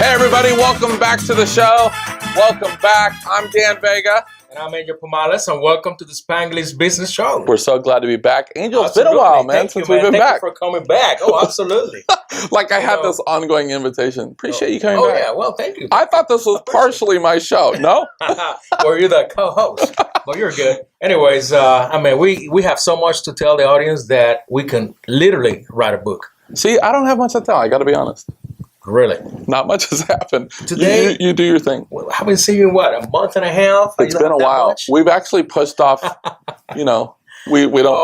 Hey everybody, welcome back to the show. Welcome back. I'm Dan Vega. And I'm Angel Pomales, and welcome to the Spanglish Business Show. We're so glad to be back. Angel, it's been a while, man, since we've been back. Thank you for coming back. Oh, absolutely. Like I had this ongoing invitation. Appreciate you coming back. Oh, yeah. Well, thank you. I thought this was partially my show. No? Or you're the co-host. Well, you're good. Anyways, we have so much to tell the audience that we can literally write a book. See, I don't have much to tell. I got to be honest. Really? Not much has happened. Today? You do your thing. I've been seeing you, what, a month and a half? It's been a while. Much? We've actually pushed off, we don't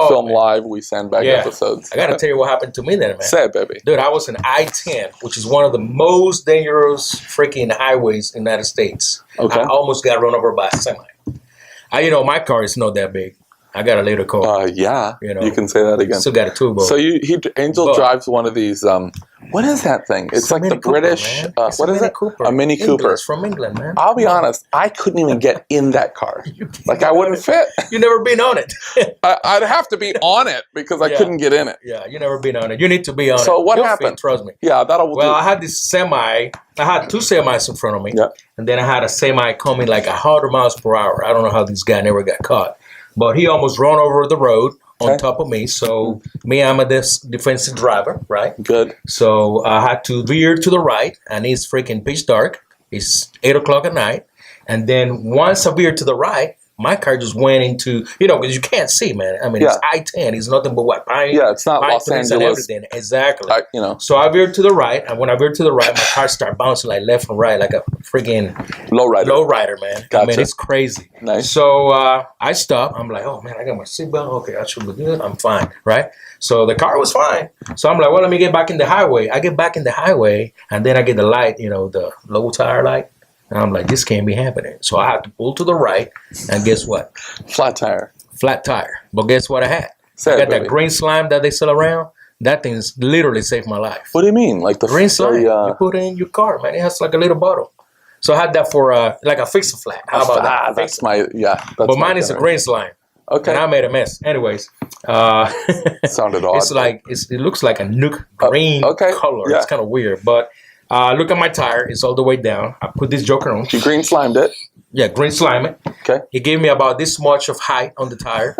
film live. We send back episodes. I got to tell you what happened to me then, man. Say it, baby. Dude, I was in I-10, which is one of the most dangerous freaking highways in the United States. Okay. I almost got run over by a semi. My car is not that big. I got a little car. Yeah. You can say that again. Still got a turbo. So Angel drives one of these. What is that thing? It's like the British. What is it? Cooper. A Mini Cooper. It's from England, man. I'll be honest. I couldn't even get in that car. I wouldn't fit. You never been on it. I'd have to be on it because I couldn't get in it. Yeah, you never been on it. You need to be on it. So what happened? Trust me. Yeah, that'll. Well, I had this semi. I had two semis in front of me. Yeah. And then I had a semi coming like 100 miles per hour. I don't know how this guy never got caught. But he almost ran over the road on top of me. So I'm a defensive driver, right? Good. So I had to veer to the right, and it's freaking pitch dark. It's 8 o'clock at night. And then once I veered to the right, my car just went into, because you can't see, man. It's I-10. It's nothing but what? It's not Los Angeles. And everything. Exactly. So I veered to the right, and when I veered to the right, my car started bouncing like left and right, like a freaking lowrider, man. Gotcha. It's crazy. Nice. So I stopped. I'm like, oh, man, I got my seatbelt. Okay, I should be good. I'm fine, right? So the car was fine. So I'm like, well, let me get back in the highway. I get back in the highway, and then I get the light, the low tire light. And I'm like, this can't be happening. So I had to pull to the right, and guess what? Flat tire. But guess what I had? I got that green slime that they sell around. That thing's literally saved my life. What do you mean? Like the green slime you put in your car, man. It has like a little bottle. So I had that for like a fix-a-flat. How about that? That's but mine is a green slime. Okay. And I made a mess. Anyways. Sounded odd. It looks like a nuke green color. Yeah. It's kind of weird. But look at my tire. It's all the way down. I put this joker on. You green slimed it? Yeah, green slime it. Okay. He gave me about this much of height on the tire.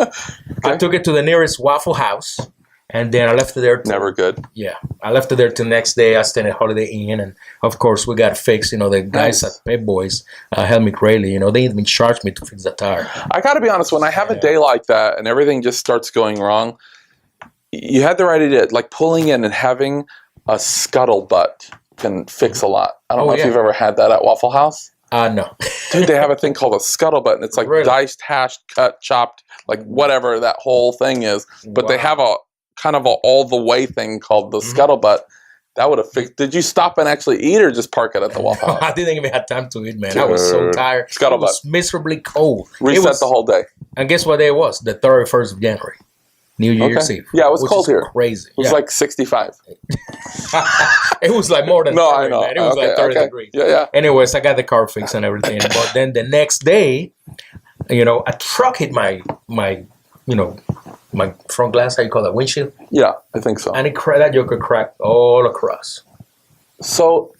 I took it to the nearest Waffle House, and then I left it there. Never good. Yeah. I left it there till the next day. I stayed at Holiday Inn, and of course, we got it fixed. The guys at Pep Boys helped me greatly. They even charged me to fix that tire. I got to be honest, when I have a day like that and everything just starts going wrong, you had the right idea. Like pulling in and having a scuttlebutt can fix a lot. I don't know if you've ever had that at Waffle House. No. Dude, they have a thing called a scuttlebutt, and it's like diced, hashed, cut, chopped, like whatever that whole thing is. But they have a kind of all the way thing called the scuttlebutt. That would have fixed. Did you stop and actually eat, or just park it at the Waffle House? I didn't even have time to eat, man. Dude. I was so tired. Scuttlebutt. It was miserably cold. Reset the whole day. And guess what day it was? The 31st of January. New Year's Eve. Yeah, it was cold here. Crazy. It was like 65. It was like more than 30, I know. Man. It was like 30 degrees. Yeah. Anyways, I got the car fixed and everything. But then the next day, a truck hit my front glass. How you call that? Windshield? Yeah, I think so. And that joker cracked all across. So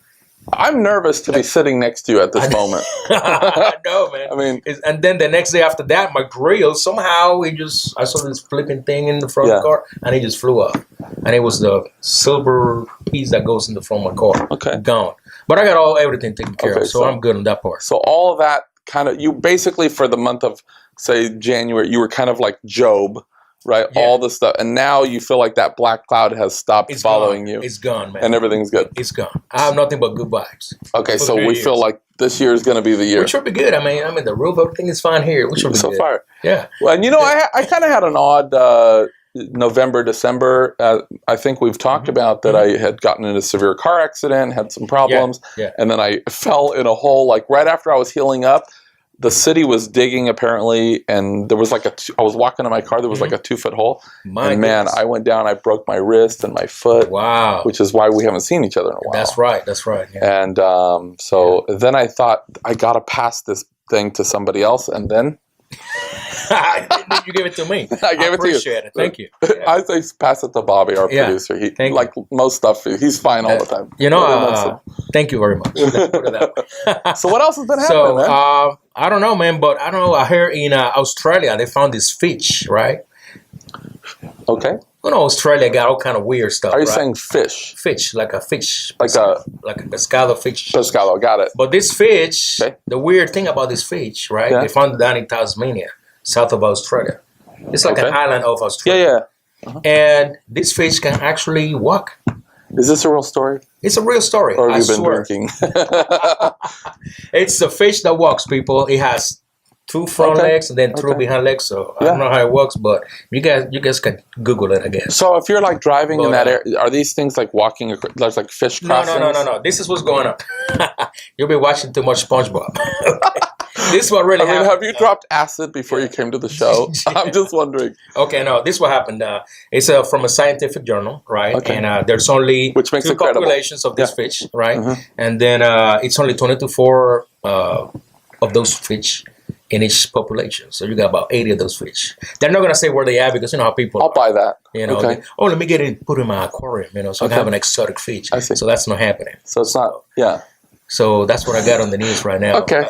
I'm nervous to be sitting next to you at this moment. I know, man. And then the next day after that, my grill, somehow I saw this flipping thing in the front of the car, and it just flew up. And it was the silver piece that goes in the front of my car. Okay. Gone. But I got everything taken care of, so I'm good on that part. So all of that you basically for the month of, say, January, you were kind of like Job, right? Yeah. All the stuff. And now you feel like that black cloud has stopped following you. It's gone, man. And everything's good. It's gone. I have nothing but good vibes. Okay, so we feel like this year is going to be the year. Which should be good. The roof, everything is fine here. Which should be good. So far. Yeah. Well, and I kind of had an odd November, December. I think we've talked about that I had gotten in a severe car accident, had some problems. Yeah. And then I fell in a hole, like right after I was healing up. The city was digging apparently, and there was I was walking in my car, there was like a 2-foot hole. Man, I went down, I broke my wrist and my foot. Wow. Which is why we haven't seen each other in a while. That's right. Yeah. And then I thought, I got to pass this thing to somebody else, and then... You gave it to me. I gave it to you. Appreciate it. Thank you. Yeah. I say pass it to Bobby, our producer. Most stuff, he's fine all the time. Thank you very much. Let's put it that way. So what else has been happening, man? I don't know, man, but I don't know. I heard in Australia they found this fish, right? Okay. You know, Australia got all kind of weird stuff. Are you right? saying fish? Fish, like a fish, Like a pescado fish. pescado, got it. But this fish, Okay. the weird thing about this fish, right? Yeah. They found it down in Tasmania, south of Australia. It's like Okay. an island of Yeah, Australia. yeah. And this fish can actually walk. Is this a real story? It's a real story. Or have I you been swear. drinking? It's a fish that walks, people. It has 2 front Okay. legs and then 3 Okay. behind legs. So I Yeah. don't know how it works, but you guys can Google it, I guess. So if you're like driving in But, that area, are these things like walking? There's like fish No, crossings. no. This is what's going on. You'll be watching too much SpongeBob. This is what really I mean, happened. have you dropped acid before you came to the show? I'm just wondering. Okay, no, this is what happened. It's from a scientific journal, right? Okay. And there's only Which makes 2 it credible. populations of this fish, right? Mhm. And then it's only 20 to 4 of those fish in each population. So you got about 80 of those fish. They're not going to say where they are because you know how people I'll buy that. you know, Okay. let me get it put in my aquarium, you know, so I Okay. can have an exotic fish. I see. So that's not happening. So it's not, yeah. So that's what I got on the news right now. Okay.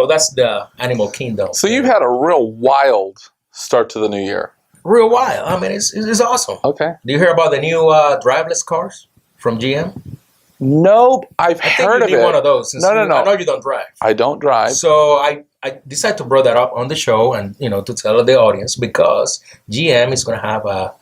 That's the animal kingdom. So you've had a real wild start to the new year. Real wild. I mean, it's awesome. Okay. Do you hear about the new driverless cars from GM? Nope, I've I think heard you of need it. one of those. since No. I know you don't drive. I don't drive. So I decided to bring that up on the show and, to tell the audience because GM is going to have a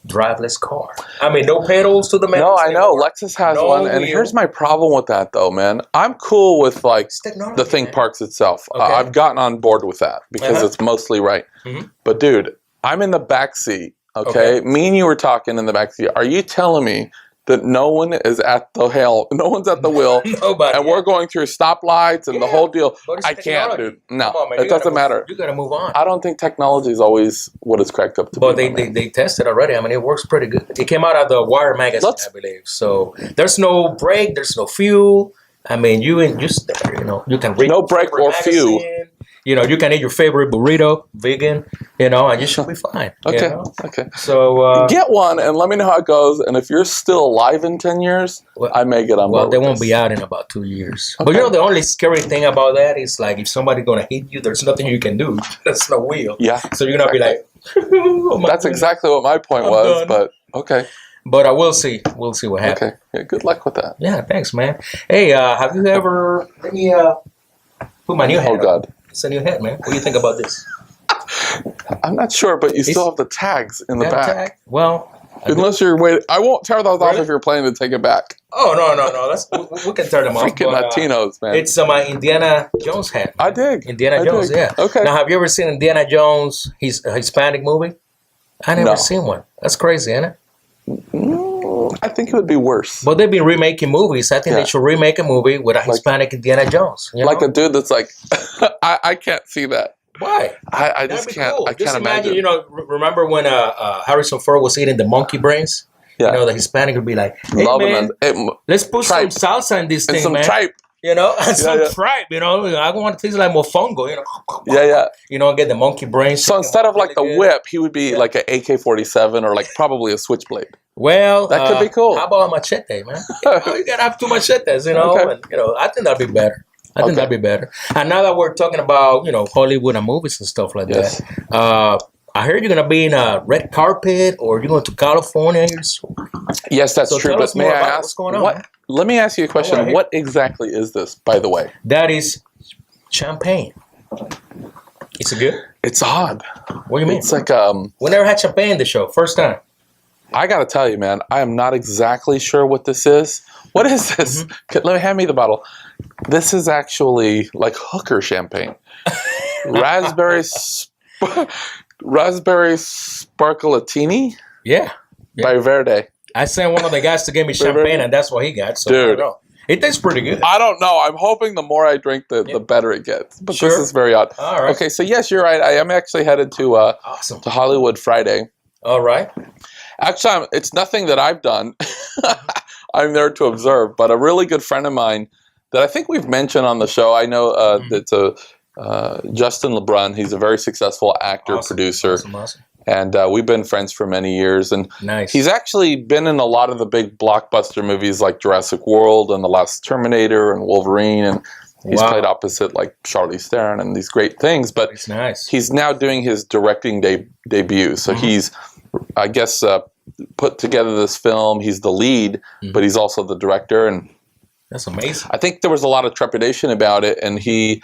driverless car. I mean, no pedals to the metal. No, I know. Lexus has No one. And wheel. here's my problem with that, though, man. I'm cool with, like, It's technology, the thing man. parks itself. Okay. I've gotten on board with that because Uh-huh. it's mostly right. Mhm. But, dude, I'm in the back seat, okay? Okay. Me and you were talking in the back seat. Are you telling me that no one is at the no one's at the wheel, Nobody. and we're going through stoplights and the Yeah. whole deal? But it's I can't, technology. dude. No, Come on, man. it You gotta doesn't move- matter. You got to move on. I don't think technology is always what it's cracked up to But be. my man. they tested already. I mean, it works pretty good. It came out of the Wire magazine, Let's- I believe. So there's no brake, there's no fuel. I mean, you can read No your brake favorite or fuel. magazine. You can eat your favorite burrito, vegan. And you should be fine. Okay, okay. So Get one and let me know how it goes. And if you're still alive in 10 years, Well- I may get on board. they with won't this. be out in about 2 years. Okay. But the only scary thing about that is like if somebody's gonna hit you, there's nothing you can do. There's no wheel. Yeah. So you're gonna be like, oh my That's goodness. exactly what my point I'm was. done. But okay, But I will see. We'll see what happens. okay. Yeah, good luck with that. Yeah, thanks, man. Hey, have you ever? Let me put my new hat. Oh on. God, It's a new hat, man. What do you think about this? I'm not sure, but you still have the tags in the Hat back. tag? Well, I do- Unless you're waiting, I won't tear those off Really? if you're planning to take it back. oh no. We can turn them off. Freaking but, Latinos, man. It's my Indiana Jones hat. I man. dig. Indiana I Jones, dig. yeah. Okay. Now, have you ever seen Indiana Jones? He's a Hispanic movie. I never No. seen one. That's crazy, isn't it? I think it would be worse. But they've been remaking movies. I think Yeah. they should remake a movie with a Hispanic Indiana Jones. Like a dude that's like, I can't see that. Why? I That'd just be can't. cool. I can't Just imagine. remember when Harrison Ford was eating the monkey brains? Yeah. The Hispanic would be like, hey, Loving man, it. let's put Tripe. some salsa in this And thing, some man. tripe. And some yeah. tripe, I don't want to taste like mofongo, Yeah, yeah. Get the monkey brains. So instead of like the really good. whip, he would be like an AK-47 or like probably a switchblade. Well, That could be cool. How about a machete, man? You gotta have 2 machetes, Okay. and I think that'd be better. I think Okay. that'd be better. And now that we're talking about, Hollywood and movies and stuff like Yes. that, I heard you're gonna be in a red carpet or you're going to California. Yes, that's So true. tell But us may more I about ask what's going on, what? man. Let me ask you a question. Go ahead. What exactly is this, by the way? That is champagne. Is it good? It's odd. What do you mean? It's like We never had champagne in the show. First time. I gotta tell you, man. I am not exactly sure what this is. What is this? Mm-hmm. Let me hand me the bottle. This is actually like hooker champagne. Raspberry sparkletini Yeah. by Verde. I sent one of the guys to get me champagne, and that's what he got. So I Dude. don't know. It tastes pretty good. I don't know. I'm hoping the more I drink, the better it gets. But Sure. this is very odd. All right. Okay, so yes, you're right. I am actually headed to Awesome. Hollywood Friday. All right. Actually, it's nothing that I've done. I'm there to observe. But a really good friend of mine that I think we've mentioned on the show. I know that's Justin LeBrun. He's a very successful actor, Awesome. producer. Awesome. And we've been friends for many years. And Nice. he's actually been in a lot of the big blockbuster movies like Jurassic World and The Last Terminator and Wolverine. And he's played opposite like Charlize Theron and these great things. But It's nice. he's now doing his directing debut. So he's, I guess, put together this film. He's the lead, but he's also the director. And That's amazing. I think there was a lot of trepidation about it. And he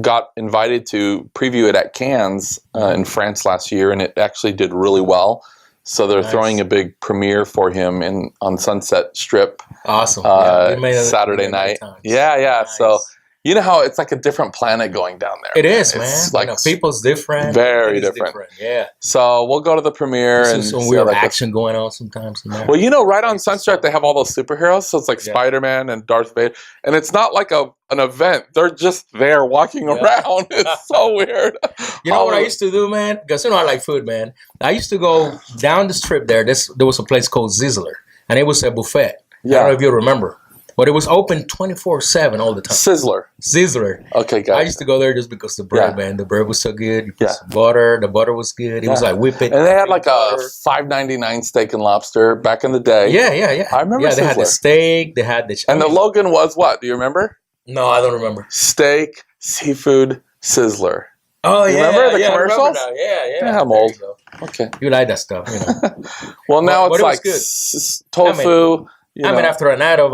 got invited to preview it at Cannes in France last year, and it actually did really well. So they're throwing a big premiere for him on Sunset Strip. Awesome. Saturday night. Yeah. Nice. So you know how it's like a different planet going down there. It is, man. It's like people's different. very different. Yeah. So we'll go to the premiere and some see weird how that action going on sometimes. well, right on Sunset they have all those superheroes. So it's like Spider-Man and Darth Vader, and it's not like an event. They're just there walking around. It's so weird. You know what I used to do, man? Because I like food, man. I used to go down the strip there. There was a place called Sizzler, and it was a buffet. Yeah. I don't know if you remember. But it was open 24/7 all the time. Sizzler. Okay, guys. I used to go there just because the bread, man. The bread was so good. You put some Yeah. butter. The butter was good. It was like whip it. And they had like a $5.99 steak and lobster back in the day. Yeah. I remember Yeah, they had the Sizzler. steak. They had the... And the slogan was what? Do you remember? No, I don't remember. Steak, seafood, Sizzler. Oh, You yeah. remember the I remember commercials? now. Yeah. Yeah, I'm There old. you go. Okay. You like that stuff, you know. Well, now But it's it was like good. tofu. I mean, after a night of,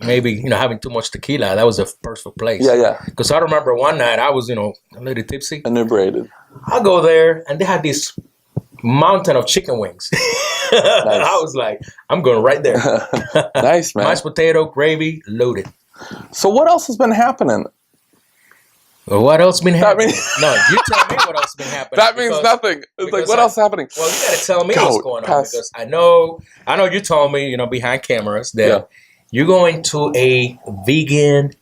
maybe, having too much tequila, that was a perfect place. Yeah. Because I remember one night I was, a little tipsy. Inebriated. I go there and they had this mountain of chicken wings. I was like, I'm going right there. Nice, man. Mashed potato, gravy, loaded. So what else has been happening? Well, what else been happening? means- No, you tell me what else been happening. That means nothing. It's like, what else is happening? Well, you got to tell me Go, what's going on pass. because I know you told me, behind cameras that you're going to a vegan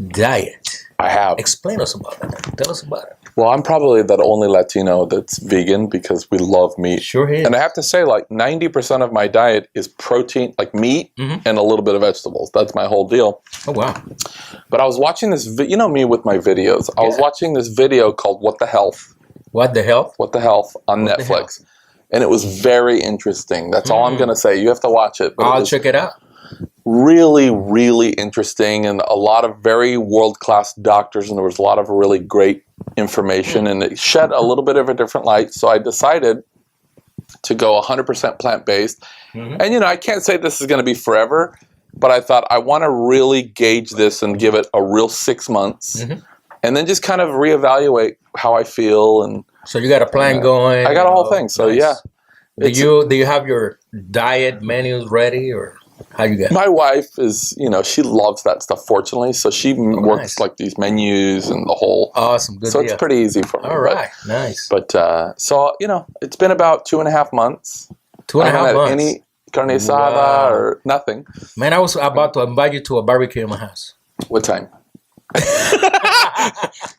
diet. I have. Explain us about that. Tell us about it. Well, I'm probably the only Latino that's vegan because we love meat. Sure is. And I have to say, like 90% of my diet is protein, like meat, and a little bit of vegetables. That's my whole deal. Oh, wow. But I was watching this, you know me with my videos. I was watching this video called What the Health? What the hell? What the Health on What the Netflix. And it was very interesting. That's all I'm going to say. You have to watch it. But I'll check it out. really, really interesting and a lot of very world-class doctors, and there was a lot of really great information, and it shed a little bit of a different light. So I decided to go 100% plant-based. And, I can't say this is going to be forever, but I thought I want to really gauge this and give it a real 6 months and then just kind of reevaluate how I feel. And So you got a plan going? I got a whole thing. So, yeah. Do you have your diet menus ready, or how you got? My wife is, she loves that stuff, fortunately. So she works like these menus and the whole. Awesome. Good So deal. it's pretty easy for me. All right. Nice. But, so, it's been about 2.5 months. 2.5 I haven't months. had any carne asada or nothing. Man, I was about to invite you to a barbecue in my house. What time?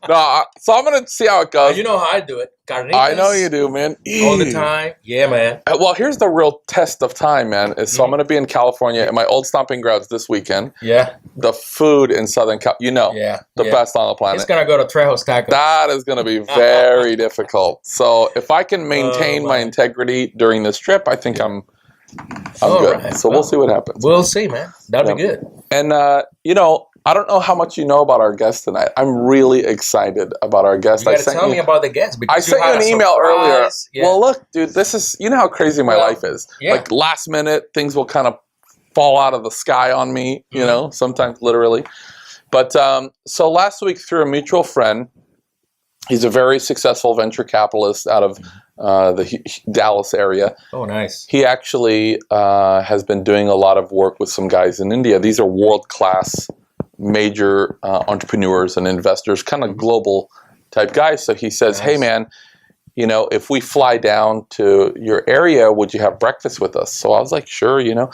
No, so I'm going to see how it goes. You know how I do it. Carnitas. I know you do, man. All the time. Yeah, man. Well, here's the real test of time, man. So I'm going to be in California at my old stomping grounds this weekend. Yeah. The food in Southern Cal, the best on the planet. It's going to go to Trejo's Tacos. That is going to be very difficult. So if I can maintain my integrity during this trip, I think I'm good. Right. So we'll see what happens. We'll see, man. That'll be good. And, I don't know how much you know about our guest tonight. I'm really excited about our guest. You got to tell me about the guest. I sent you an email earlier. Yeah. Well, look, dude, this is, how crazy my life is. Yeah. Like last minute, things will kind of fall out of the sky on me, sometimes literally. But so last week through a mutual friend, he's a very successful venture capitalist out of the Dallas area. Oh, nice. He actually has been doing a lot of work with some guys in India. These are world-class major entrepreneurs and investors, kind of global type guys. So he says, hey, man, if we fly down to your area, would you have breakfast with us? So I was like, sure, Yeah.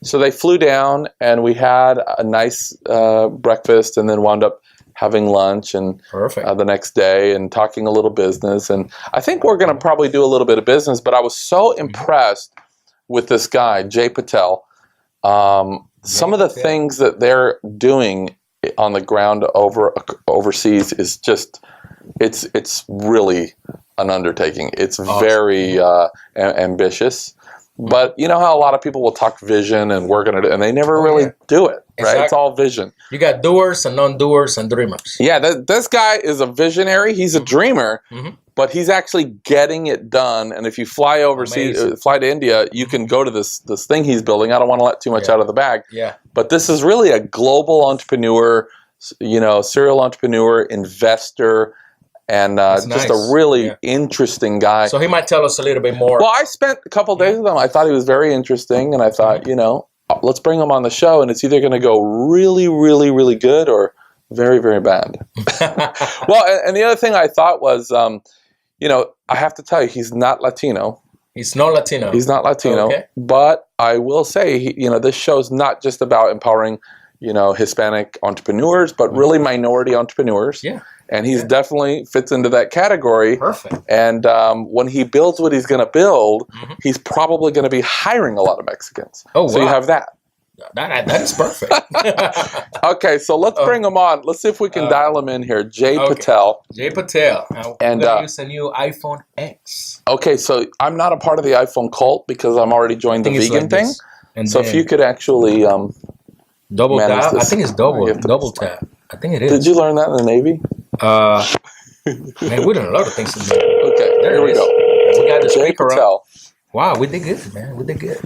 So they flew down and we had a nice breakfast and then wound up having lunch and the next day and talking a little business. And I think we're going to probably do a little bit of business, but I was so impressed with this guy, Jay Patel. Some of the things that they're doing on the ground overseas is just, it's really an undertaking. It's Awesome. very ambitious. But you know how a lot of people will talk vision and we're going to do, and they never really do it, right? Exactly. It's all vision. You got doers and non-doers and dreamers. Yeah, this guy is a visionary. He's a dreamer, but he's actually getting it done. And if you fly overseas, fly to India, you can go to this thing he's building. I don't want to let too much out of the bag. Yeah. But this is really a global entrepreneur, serial entrepreneur, investor, and just a really interesting guy. So he might tell us a little bit more. Well, I spent a couple days with him. I thought he was very interesting, and I thought, let's bring him on the show, and it's either going to go really, really, really good or very, very bad. Well, and the other thing I thought was, I have to tell you, he's not Latino. He's not Latino. He's not Latino. Okay. But I will say, this show's not just about empowering, Hispanic entrepreneurs, but really minority entrepreneurs. Yeah. And he's definitely fits into that category. Perfect. And when he builds what he's going to build, he's probably going to be hiring a lot of Mexicans. Oh, wow. So you have that. That is perfect. Okay, so let's bring him on. Let's see if we can dial him in here. Jay Patel. Jay Patel. And we're going to use a new iPhone X. Okay, so I'm not a part of the iPhone cult because I'm already joined the vegan thing. And so if you could actually double tap. I think it's double tap. I think it is. Did you learn that in the Navy? Man, we learned a lot of things in the Navy. Okay, there we go. We got the Jay speaker Patel. up. Wow, we did good, man. We did good.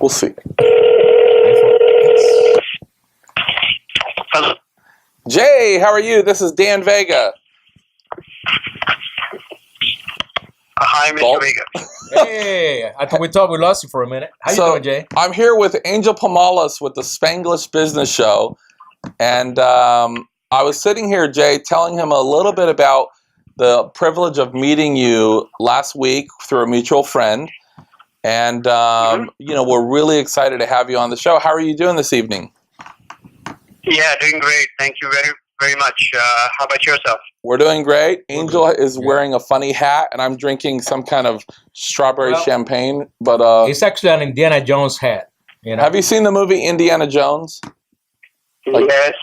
We'll see. Hello. Jay, how are you? This is Dan Vega. Hi, Mr. Vega. Hey, I thought we lost you for a minute. How you doing, Jay? I'm here with Angel Pomales with the Spanglish Business Show. And I was sitting here, Jay, telling him a little bit about the privilege of meeting you last week through a mutual friend. And, we're really excited to have you on the show. How are you doing this evening? Yeah, doing great. Thank you very, very much. How about yourself? We're doing great. Angel is wearing a funny hat, and I'm drinking some kind of strawberry champagne. But it's actually an Indiana Jones hat. Have you seen the movie Indiana Jones? Yes.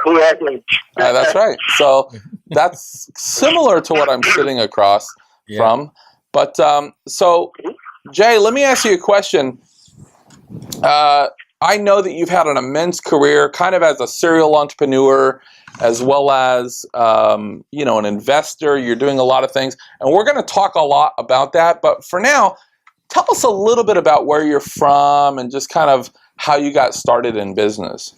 Who hasn't? That's right. So that's similar to what I'm sitting across from. But so, Jay, let me ask you a question. I know that you've had an immense career kind of as a serial entrepreneur as well as, an investor. You're doing a lot of things. And we're going to talk a lot about that. But for now, tell us a little bit about where you're from and just kind of how you got started in business.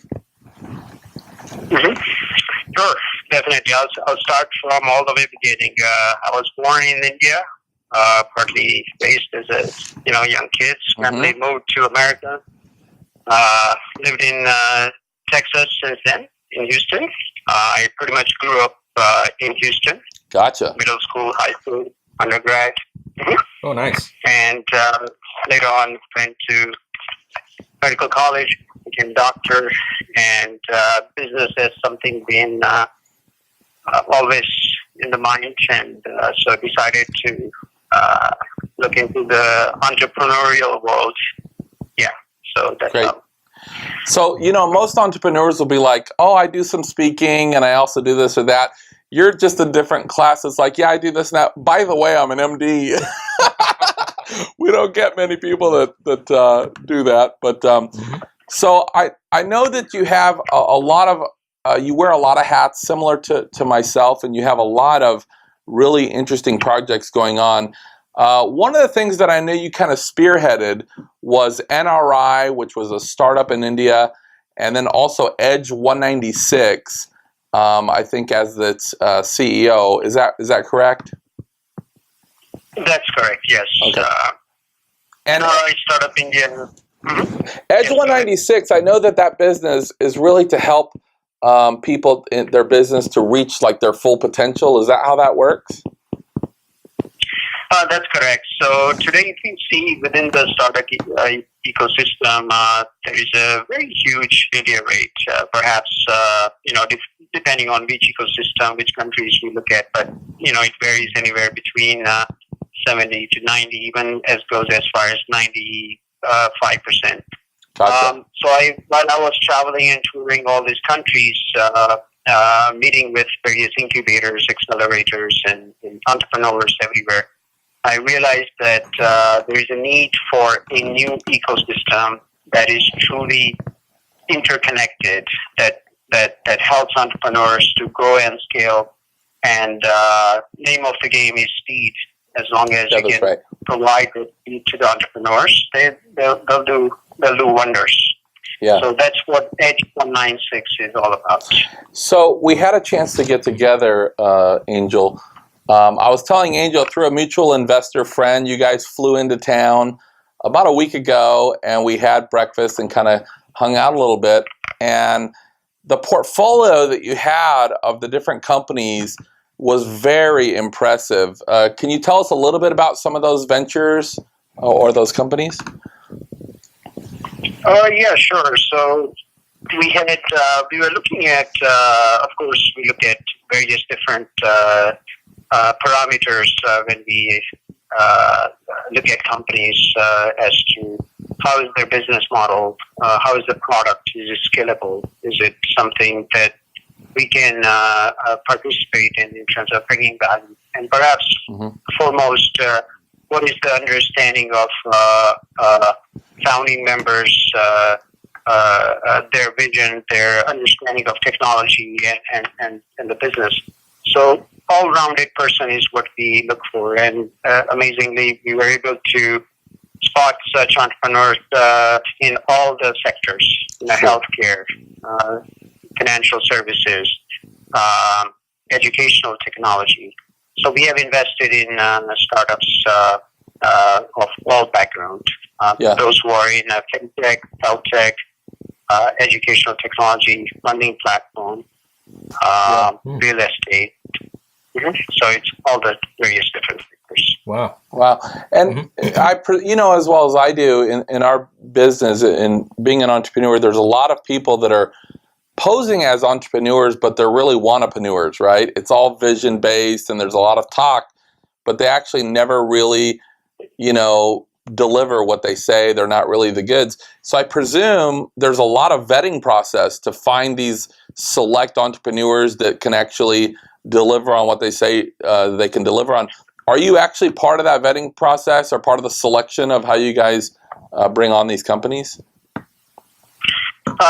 Sure, definitely. I'll start from all the way beginning. I was born in India, partly raised as a young kid. Family moved to America. Lived in Texas since then, in Houston. I pretty much grew up in Houston. Gotcha. Middle school, high school, undergrad. Oh, nice. And later on went to medical college, became a doctor, and business has something been always in the mind, and so decided to look into the entrepreneurial world. Yeah, so that's great. how. So, most entrepreneurs will be like, oh, I do some speaking and I also do this or that. You're just a different class. It's like, yeah, I do this and that. By the way, I'm an MD. We don't get many people that do that. But so I know that you have a lot of, you wear a lot of hats similar to myself, and you have a lot of really interesting projects going on. One of the things that I know you kind of spearheaded was NRI, which was a startup in India, and then also Edge 196, I think, as its CEO. Is that correct? That's correct, yes. Okay. And NRI Startup India. Edge 196, I know that business is really to help people in their business to reach like their full potential. Is that how that works? That's correct. So today you can see within the startup ecosystem, there is a very huge failure rate. Perhaps, depending on which ecosystem, which countries we look at, but, it varies anywhere between 70 to 90, even as goes as far as 95%. Gotcha. While I was traveling and touring all these countries, meeting with various incubators, accelerators, and entrepreneurs everywhere, I realized that there is a need for a new ecosystem that is truly interconnected, that helps entrepreneurs to grow and scale. And name of the game is speed. As long as you can provide the speed to the entrepreneurs, they'll do wonders. Yeah. So that's what Edge 196 is all about. So we had a chance to get together, Angel. I was telling Angel through a mutual investor friend, you guys flew into town about a week ago, and we had breakfast and kind of hung out a little bit. And the portfolio that you had of the different companies was very impressive. Can you tell us a little bit about some of those ventures or those companies? Yeah, sure. So we were looking at, of course, we looked at various different parameters when we look at companies as to how is their business model, how is the product, is it scalable, is it something that we can participate in terms of bringing value, and perhaps foremost, what is the understanding of founding members, their vision, their understanding of technology and the business. So all-rounded person is what we look for, and amazingly, we were able to spot such entrepreneurs in all the sectors, in the healthcare, financial services, educational technology. So we have invested in startups of all background. Those who are in fintech, health tech, educational technology, funding platform, real estate. So it's all the various different sectors. Wow. And as well as I do in our business, in being an entrepreneur, there's a lot of people that are posing as entrepreneurs, but they're really wannapreneurs, right? It's all vision based, and there's a lot of talk, but they actually never really, deliver what they say. They're not really the goods. So I presume there's a lot of vetting process to find these select entrepreneurs that can actually deliver on what they say they can deliver on. Are you actually part of that vetting process, or part of the selection of how you guys bring on these companies?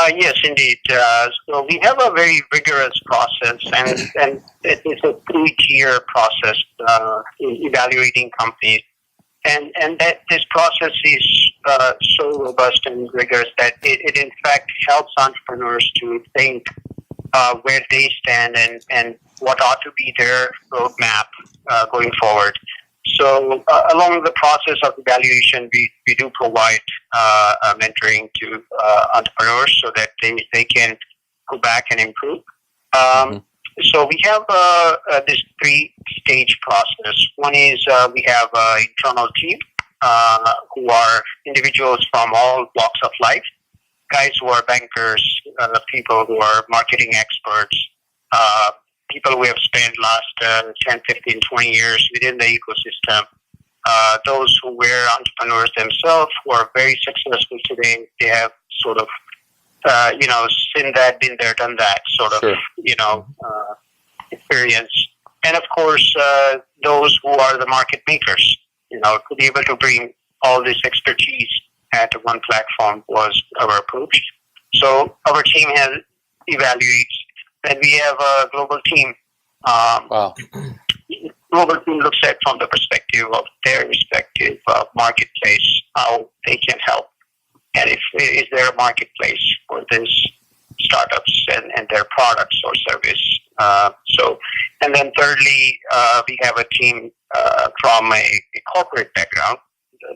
Yes, indeed. So we have a very rigorous process, and it's a 3-tier process in evaluating companies. And that this process is so robust and rigorous that it in fact helps entrepreneurs to think where they stand and what ought to be their roadmap going forward. So along the process of evaluation, we do provide mentoring to entrepreneurs so that they can go back and improve. So we have this 3-stage process. One is we have an internal team who are individuals from all walks of life, guys who are bankers, people who are marketing experts, people who have spent last 10, 15, 20 years within the ecosystem, those who were entrepreneurs themselves, who are very successful today. They have sort of, seen that, been there, done that sort of, experience. And of course, those who are the market makers, to be able to bring all this expertise at one platform was our approach. So our team has evaluates, and we have a global team. Global team looks at from the perspective of their respective marketplace, how they can help, and is there a marketplace for this startups and their products or service. And then thirdly, we have a team from a corporate background.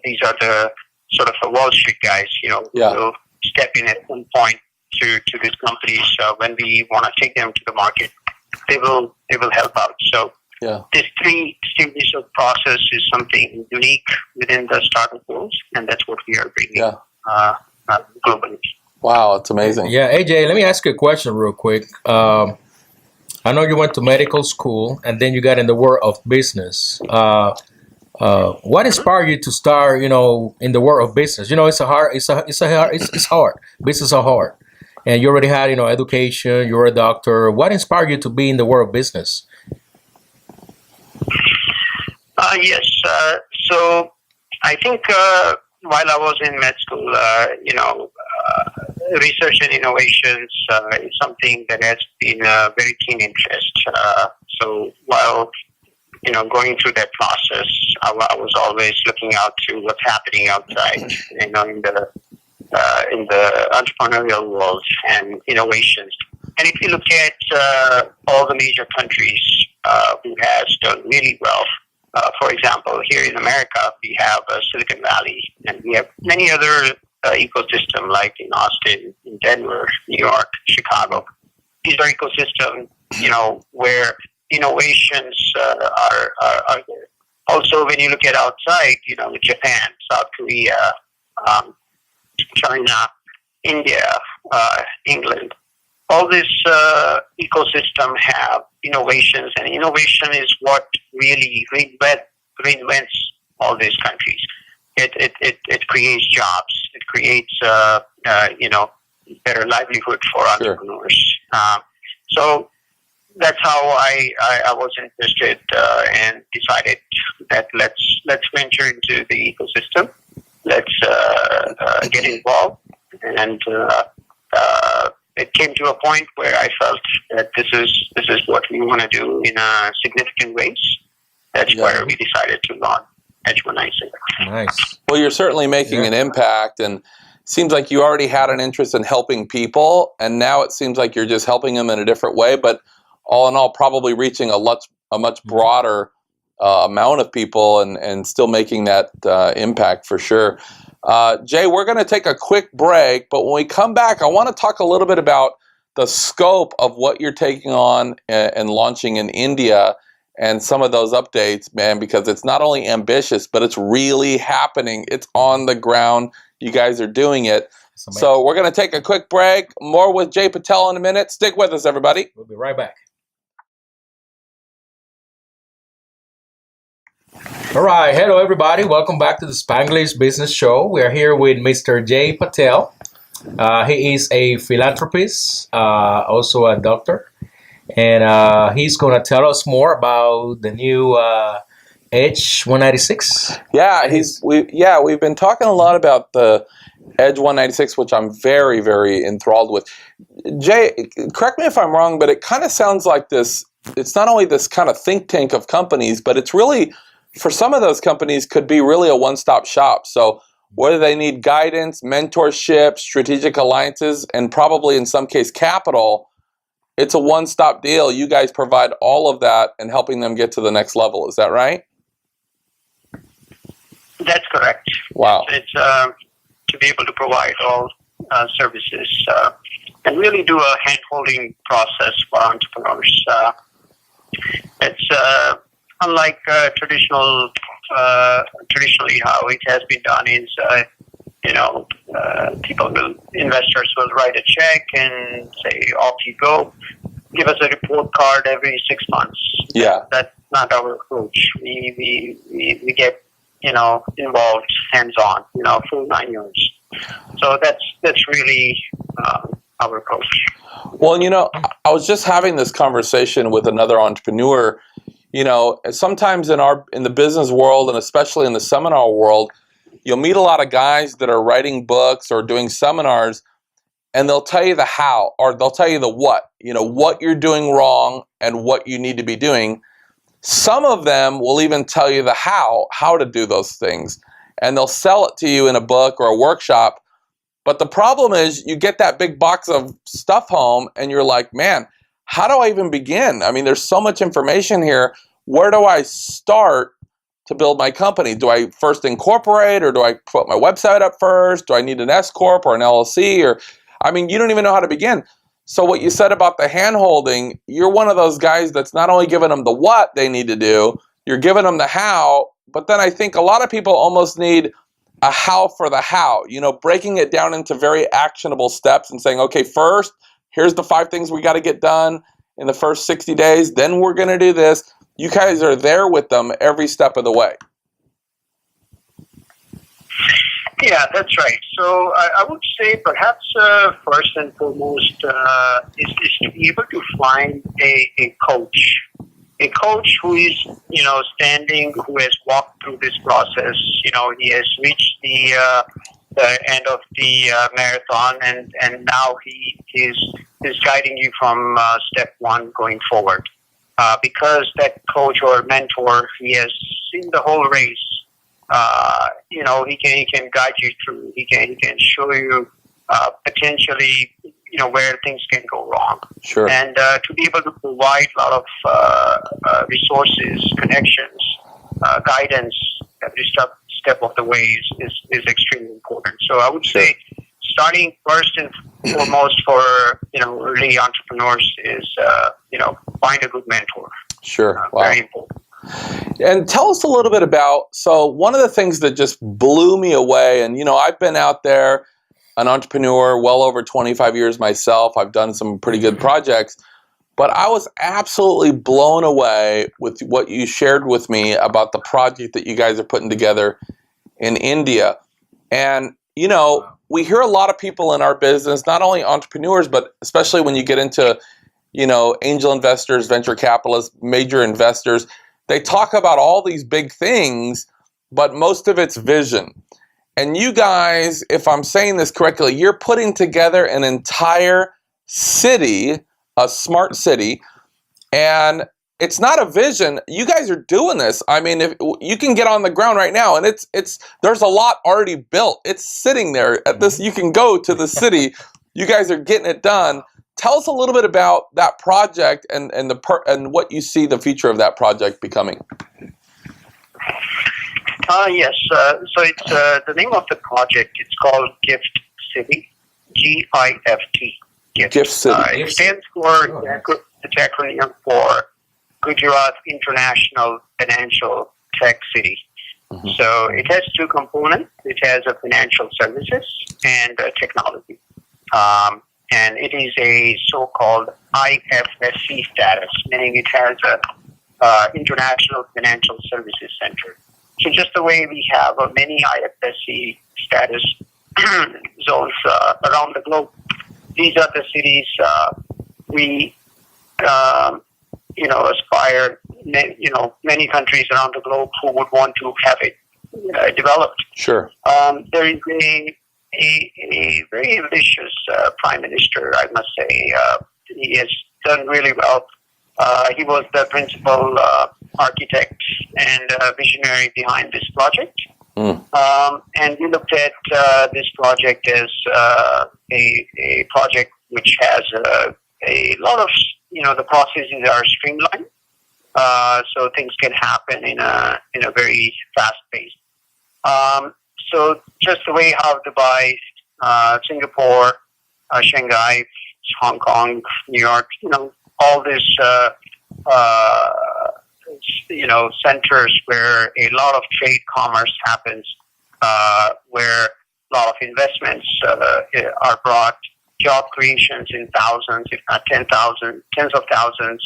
These are the sort of the Wall Street guys, who will step in at some point to these companies when we want to take them to the market. They will help out. So this 3 stages of process is something unique within the startup world, and that's what we are bringing globally. Wow, it's amazing. Yeah, AJ, let me ask you a question real quick. I know you went to medical school and then you got in the world of business. What inspired you to start, in the world of business? It's hard. Business are hard. And you already had, education. You're a doctor. What inspired you to be in the world of business? Yes. So I think while I was in med school, research and innovations is something that has been a very keen interest. So while going through that process, I was always looking out to what's happening outside, in the entrepreneurial world and innovations. And if you look at all the major countries who has done really well, for example, here in America, we have Silicon Valley, and we have many other ecosystem like in Austin, in Denver, New York, Chicago. These are ecosystems, where innovations are there. Also, when you look at outside, Japan, South Korea, China, India, England, all this ecosystem have innovations, and innovation is what really reinvents all these countries. It creates jobs. It creates better livelihood for entrepreneurs. So that's how I was interested and decided that let's venture into the ecosystem. Let's get involved, and it came to a point where I felt that this is what we want to do in a significant ways. That's where we decided to launch Edge 196. Nice. Well, you're certainly making an impact, and seems like you already had an interest in helping people, and now it seems like you're just helping them in a different way. But all in all, probably reaching a much broader amount of people, and still making that impact for sure. Jay, we're going to take a quick break, but when we come back, I want to talk a little bit about the scope of what you're taking on and launching in India, and some of those updates, man, because it's not only ambitious, but it's really happening. It's on the ground. You guys are doing it. So we're going to take a quick break. More with Jay Patel in a minute. Stick with us, everybody. We'll be right back. All right. Hello, everybody. Welcome back to the Spanglish Business Show. We are here with Mr. Jay Patel. He is a philanthropist, also a doctor. And he's going to tell us more about the new Edge 196. Yeah, we've been talking a lot about the Edge 196, which I'm very, very enthralled with. Jay, correct me if I'm wrong, but it kind of sounds like this. It's not only this kind of think tank of companies, but it's really, for some of those companies, could be really a one-stop shop. So whether they need guidance, mentorship, strategic alliances, and probably in some case capital, it's a one-stop deal. You guys provide all of that and helping them get to the next level. Is that right? That's correct. Wow. It's to be able to provide all services and really do a hand-holding process for entrepreneurs. It's unlike traditionally how it has been done is, investors will write a check and say, off you go. Give us a report card every 6 months. Yeah. That's not our approach. We get, involved hands-on, full 9 years. So that's really our approach. Well, I was just having this conversation with another entrepreneur. Sometimes in the business world, and especially in the seminar world, you'll meet a lot of guys that are writing books or doing seminars, and they'll tell you the how, or they'll tell you the what, what you're doing wrong and what you need to be doing. Some of them will even tell you the how to do those things, and they'll sell it to you in a book or a workshop. But the problem is you get that big box of stuff home and you're like, man, how do I even begin? I mean, there's so much information here. Where do I start to build my company? Do I first incorporate, or do I put my website up first? Do I need an S Corp or an LLC? You don't even know how to begin. So what you said about the hand-holding, you're one of those guys that's not only giving them the what they need to do, you're giving them the how. But then I think a lot of people almost need a how for the how, breaking it down into very actionable steps and saying, okay, first, here's the 5 things we got to get done in the first 60 days. Then we're going to do this. You guys are there with them every step of the way. Yeah, that's right. So I would say perhaps first and foremost is to be able to find a coach who is, standing, who has walked through this process. He has reached the end of the marathon, and now he is guiding you from step one going forward. Because that coach or mentor, he has seen the whole race. He can guide you through. He can show you potentially, where things can go wrong. Sure. And to be able to provide a lot of resources, connections, guidance every step of the way is extremely important. So I would say starting first and foremost for early entrepreneurs is find a good mentor. Sure. Wow. Very important. And tell us a little bit about, so one of the things that just blew me away, and I've been out there, an entrepreneur, well over 25 years myself. I've done some pretty good projects, but I was absolutely blown away with what you shared with me about the project that you guys are putting together in India. And, we hear a lot of people in our business, not only entrepreneurs, but especially when you get into, angel investors, venture capitalists, major investors, they talk about all these big things, but most of it's vision. And you guys, if I'm saying this correctly, you're putting together an entire city, a smart city, and it's not a vision. You guys are doing this. I mean, if you can get on the ground right now, and it's there's a lot already built. It's sitting there at this. You can go to the city. You guys are getting it done. Tell us a little bit about that project and what you see the future of that project becoming. Yes. So it's the name of the project. It's called Gift City. GIFT. Gift City. It stands for the acronym for Gujarat International Financial Tech City. Mm-hmm. So it has two components. It has a financial services and technology. And it is a so-called IFSC status, meaning it has a International Financial Services Center. So just the way we have many IFSC status zones around the globe, these are the cities we aspire. Many countries around the globe who would want to have it developed. Sure. There is a very ambitious prime minister, I must say. He has done really well. He was the principal architect and visionary behind this project. And we looked at this project as a project which has a lot of, the processes are streamlined, so things can happen in a very fast pace. So just the way how Dubai, Singapore, Shanghai, Hong Kong, New York, all these, centers where a lot of trade commerce happens, where a lot of investments are brought, job creations in thousands, if not 10,000, tens of thousands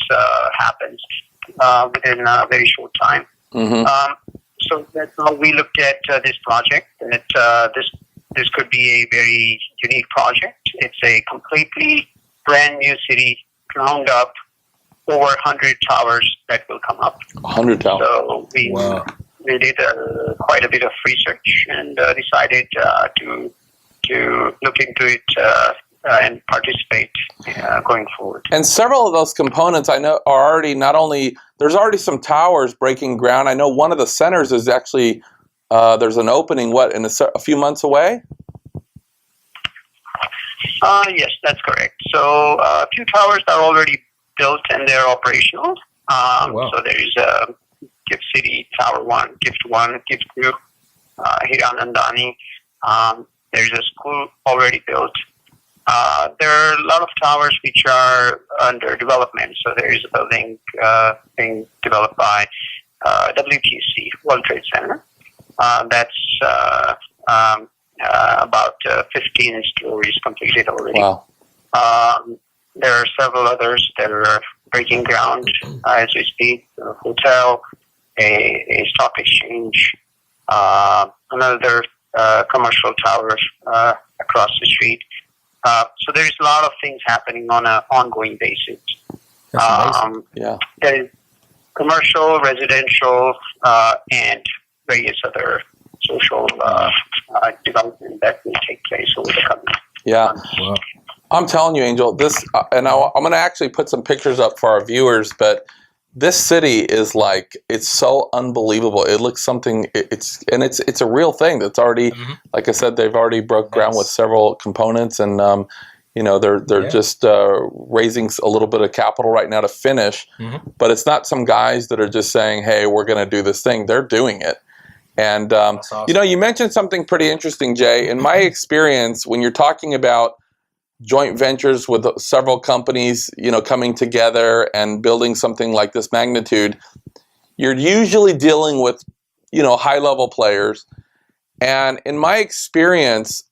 happens within a very short time. Mm-hmm. So that's how we looked at this project. That this could be a very unique project. It's a completely brand new city, ground up, over 100 towers that will come up. 100 towers. So we did quite a bit of research and decided to look into it and participate going forward. And several of those components I know are already there's already some towers breaking ground. I know one of the centers is actually, there's an opening, in a few months away? Yes, that's correct. So a few towers are already built and they're operational. So there is Gift City, Tower 1, Gift 1, Gift 2, Hiranandani. There's a school already built. There are a lot of towers which are under development. So there is a building being developed by WTC, World Trade Center. That's about 15 stories completed already. Wow. There are several others that are breaking ground as we speak. A hotel, a stock exchange, another commercial towers across the street. So there's a lot of things happening on an ongoing basis. Yeah. There is commercial, residential, and various other social development that will take place over the coming Yeah. months. Wow. I'm telling you, Angel, this, and I'm going to actually put some pictures up for our viewers, but this city is like, it's so unbelievable. It looks something, it's a real thing that's already, like I said, they've already broke ground with several components, and, they're just raising a little bit of capital right now to finish, but it's not some guys that are just saying, hey, we're going to do this thing. They're doing it. And, That's awesome. you mentioned something pretty interesting, Jay. In my experience, when you're talking about joint ventures with several companies, coming together and building something like this magnitude, you're usually dealing with, high-level players. And in my experience,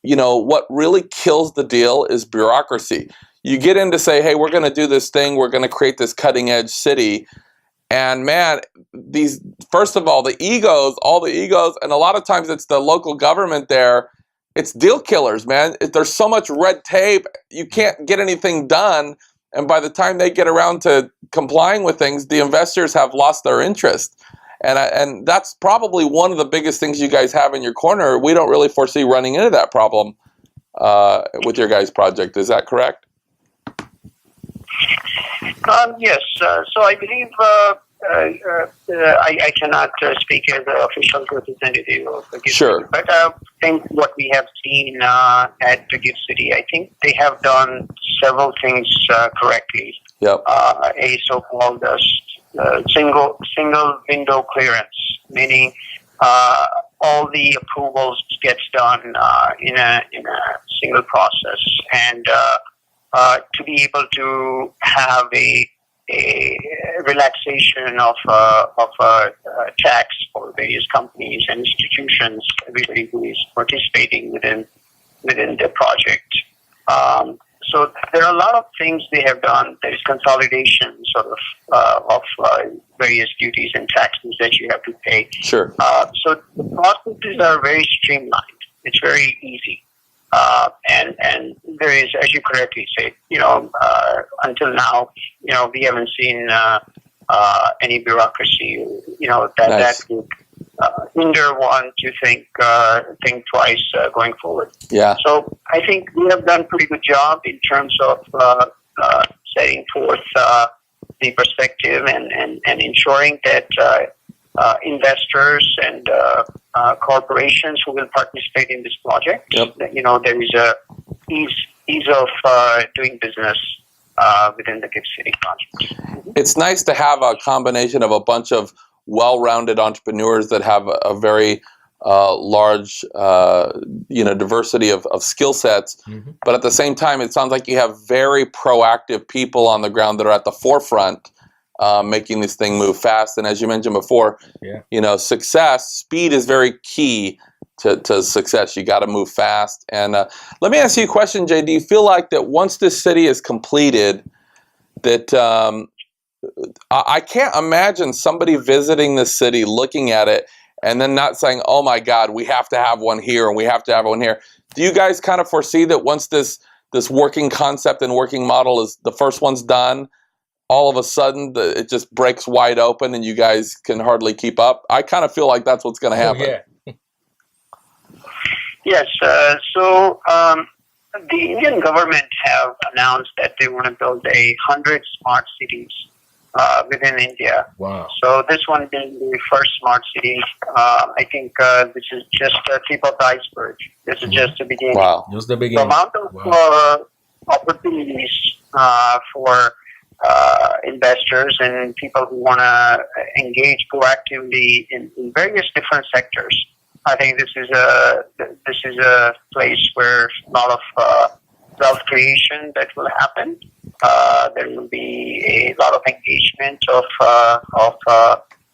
what really kills the deal is bureaucracy. You get in to say, hey, we're going to do this thing, we're going to create this cutting-edge city. And man, first of all, all the egos, and a lot of times it's the local government there. It's deal killers, man. There's so much red tape, you can't get anything done. And by the time they get around to complying with things, the investors have lost their interest. And that's probably one of the biggest things you guys have in your corner. We don't really foresee running into that problem with your guys' project. Is that correct? Yes. So I believe I cannot speak as an official representative of the Gift Sure. City, but I think what we have seen at the Gift City, I think they have done several things correctly. Yep. A so-called single window clearance, meaning all the approvals gets done in a single process, and to be able to have a relaxation of tax for various companies and institutions, everybody who is participating within the project. So there are a lot of things they have done. There is consolidation sort of various duties and taxes that you have to pay. Sure. So the processes are very streamlined. It's very easy. And there is, as you correctly said, until now, we haven't seen any bureaucracy, that would hinder one to think twice going forward. Yeah. So I think we have done a pretty good job in terms of setting forth the perspective and ensuring that investors and corporations who will participate in this project, Yep. There is a ease of doing business within the Gift City project. It's nice to have a combination of a bunch of well-rounded entrepreneurs that have a very large, diversity of skill sets. But at the same time, it sounds like you have very proactive people on the ground that are at the forefront, making this thing move fast. And as you mentioned before, speed is very key to success. You got to move fast. And let me ask you a question, Jay. Do you feel like that once this city is completed, that I can't imagine somebody visiting the city, looking at it, and then not saying, oh my God, we have to have one here and we have to have one here. Do you guys kind of foresee that once this working concept and working model is the first one's done, all of a sudden it just breaks wide open and you guys can hardly keep up? I kind of feel like that's what's going to happen. Yeah. Yes. So the Indian government have announced that they want to build 100 smart cities within India. Wow. So this one being the first smart city. I think this is just the tip of the iceberg. This is just the beginning. Wow. Just the The beginning. amount of opportunities for investors and people who want to engage proactively in various different sectors. I think this is a place where a lot of wealth creation that will happen. There will be a lot of engagement of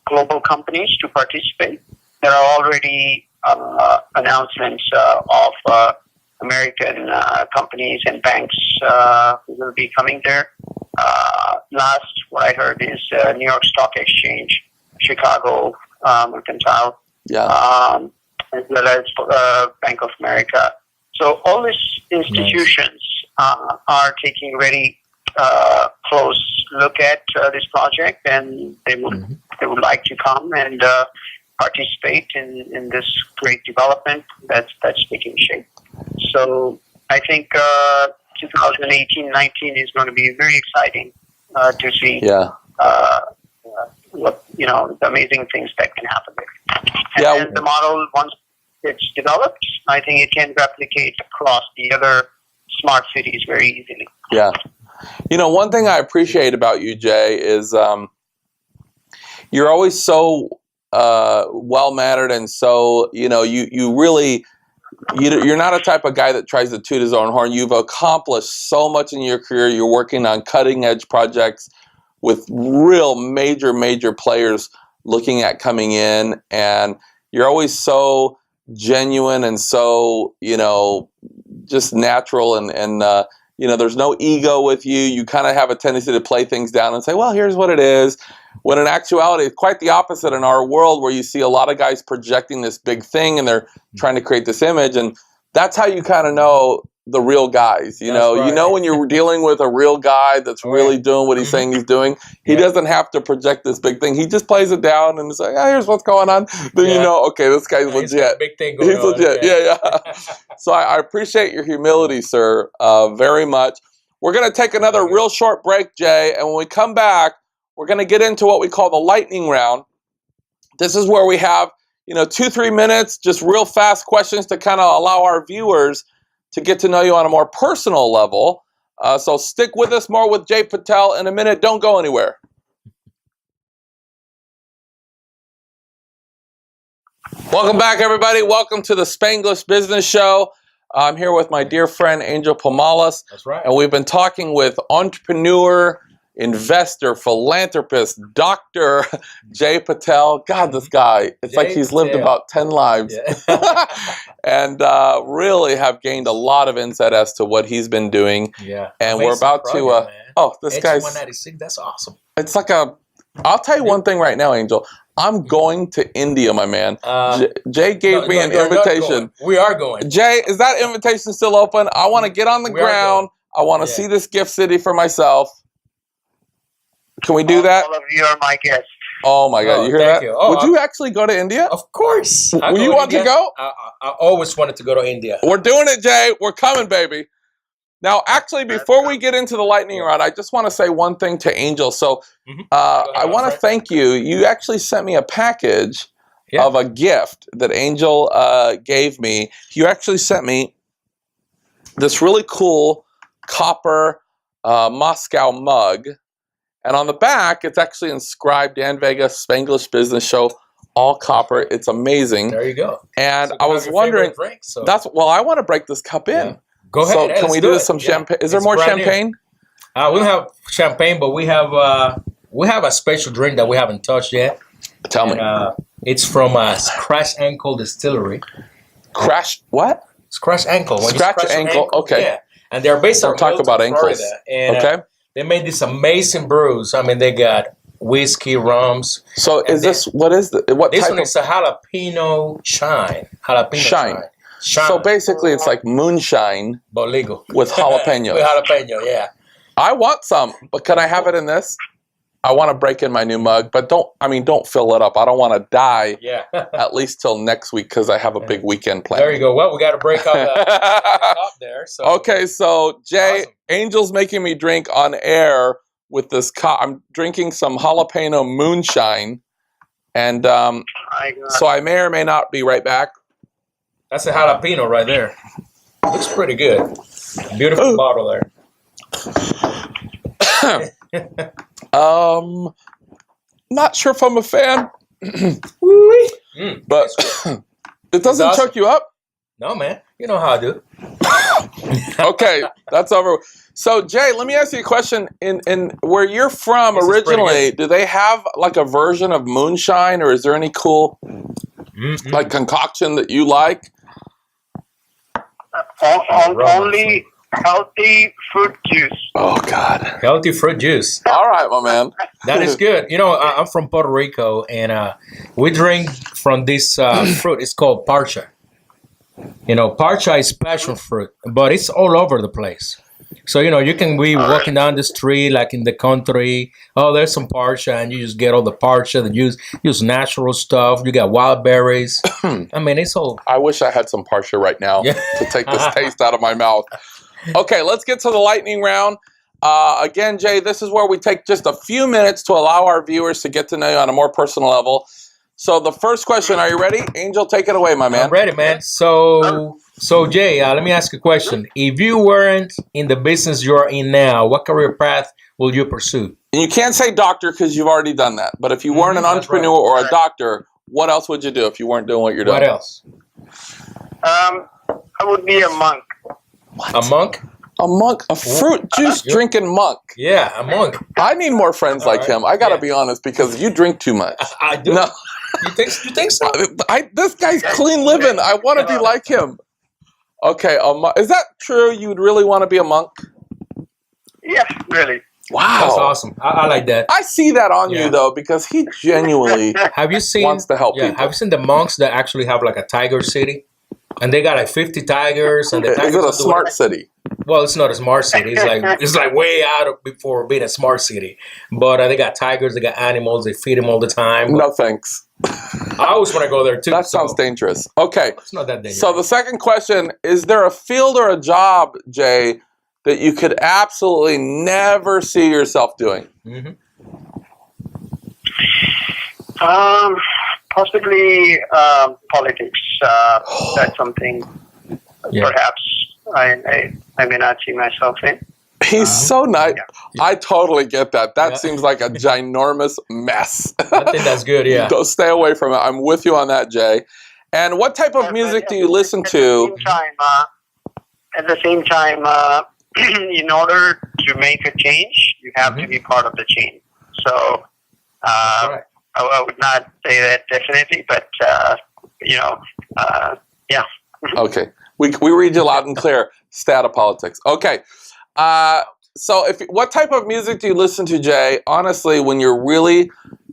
global companies to participate. There are already announcements of American companies and banks who will be coming there. Last, what I heard is New York Stock Exchange, Chicago Mercantile. Yeah. as well as Bank of America. So all these institutions are taking very close look at this project, and they would like to come and participate in this great development that's taking shape. So I think 2018-19 is going to be very exciting to see what the amazing things that can happen there. And the model, once it's developed, I think it can replicate across the other smart cities very easily. Yeah. One thing I appreciate about you, Jay, is you're always so well-mannered, and so, you really, you're not a type of guy that tries to toot his own horn. You've accomplished so much in your career. You're working on cutting-edge projects with real major players looking at coming in, and you're always so genuine and so, just natural, and there's no ego with you. You kind of have a tendency to play things down and say, well, here's what it is. When in actuality, it's quite the opposite in our world, where you see a lot of guys projecting this big thing and they're trying to create this image. And that's how you kind of know the real guys. When you're dealing with a real guy that's really doing what he's saying he's doing, he doesn't have to project this big thing. He just plays it down and it's like, here's what's going on. Then okay, this guy's legit. He's got a big thing going he's legit. Okay. Yeah. So I appreciate your humility, sir, very much. We're going to take another real short break, Jay, and when we come back, we're going to get into what we call the lightning round. This is where we have, 2-3 minutes, just real fast questions to kind of allow our viewers to get to know you on a more personal level. So stick with us. More with Jay Patel in a minute. Don't go anywhere. Welcome back, everybody. Welcome to the Spanglish Business Show. I'm here with my dear friend, Angel Pomalis. That's right. And we've been talking with entrepreneur, investor, philanthropist, Dr. Jay Patel. God, this guy, it's like he's lived about 10 lives. Yeah. And really have gained a lot of insight as to what he's been doing. Yeah. And amazing we're about program, this guy's... 196, that's awesome. It's like I'll tell you one thing right now, Angel. I'm going to India, my man. Jay gave me an invitation. We are going. Jay, is that invitation still open? I want to get on the ground. I want to see this gift city for myself. Can we do that? All of you are my guests. Oh my God, you hear that? Would you actually go to India? Of course. Would you want to go? I always wanted to go to India. We're doing it, Jay. We're coming, baby. Now, actually, before we get into the lightning round, I just want to say one thing to Angel. So I want to thank you. You actually sent me a package of a gift that Angel gave me. You actually sent me this really cool copper Moscow mug. And on the back, it's actually inscribed Dan Vegas Spanglish Business Show, all copper. It's amazing. There you go. And I was wondering, drink, so. I want to break this cup in. Yeah. Go ahead. So can we do some champagne? Is there more champagne? We don't have champagne, but we have a special drink that we haven't touched yet. Tell me. It's from Scratch Ankle Distillery. Crash what? Scratch Ankle. Scratch Ankle. Okay. Yeah. And they're based on talk about ankles. And, they made these amazing brews. I mean, they got whiskey, rums. So is this what is the what this type one is a jalapeno shine. Shine. So basically, it's like moonshine, but legal with jalapeno. With jalapeno, yeah. I want some, but can I have it in this? I want to break in my new mug, but don't fill it up. I don't want to die. Yeah. At least till next week because I have a big weekend planned. There you go. Well, we got to break up up there. So. Okay, so Jay, awesome. Angel's making me drink on air with this cup. I'm drinking some jalapeno moonshine, and so I may or may not be right back. That's a jalapeno right there. Looks pretty good. Beautiful bottle there. Not sure if I'm a fan, but it doesn't choke you up. No, man. You know how I do. Okay, that's over. So, Jay, let me ask you a question. In where you're from originally, do they have like a version of moonshine, or is there any cool like concoction that you like? Healthy fruit juice. Oh God. Healthy fruit juice. All right, my man. That is good. You know, I'm from Puerto Rico, and we drink from this fruit. It's called parcha. You know, parcha is passion fruit, but it's all over the place. So, you know, you can be walking down the street, like in the country. Oh, there's some parcha, and you just get all the parcha. That use natural stuff. You got wild berries. I mean, it's all. I wish I had some parcha right now Yeah. to take this taste out of my mouth. Okay, let's get to the lightning round. Again, Jay, this is where we take just a few minutes to allow our viewers to get to know you on a more personal level. So the first question, are you ready? Angel, take it away, my man. I'm ready, man. So Jay, let me ask you a question. If you weren't in the business you're in now, what career path will you pursue? And you can't say doctor because you've already done that. But if you weren't an entrepreneur or a doctor, what else would you do if you weren't doing what you're doing? What else? I would be a monk. A monk? A monk, a fruit juice drinking monk. Yeah, a monk. I need more friends like him. I gotta be honest because you drink too much. I do. No, You think so? this guy's clean living. I want to be like him. Okay, is that true? You would really want to be a monk? Yeah, really. Wow, That's awesome. I like that. I see that on you though because he genuinely Have you seen? wants to help Yeah. people. Have you seen the monks that actually have like a tiger city? And they got like 50 tigers, and the tigers Is it a don't do smart city? Well, it's not a smart city. It's like way out of before being a smart city. But they got tigers, they got animals, they feed them all the time. No thanks. I always want to go there too. That sounds dangerous. Okay, It's not that dangerous. so the second question, is there a field or a job, Jay, that you could absolutely never see yourself doing? Mhm. Possibly politics. That's something perhaps I may not see myself in. He's so nice. Yeah. I totally get that. That Yeah. seems like a ginormous mess. I think that's good, yeah. Don't stay away from it. I'm with you on that, Jay. And what type of music do you listen to? At the same time, in order to make a change, you have to be part of the change. So Right. I would not say that definitely, but yeah. Okay. We read you loud and clear. Stay out of politics. Okay. So what type of music do you listen to, Jay? Honestly, when you're really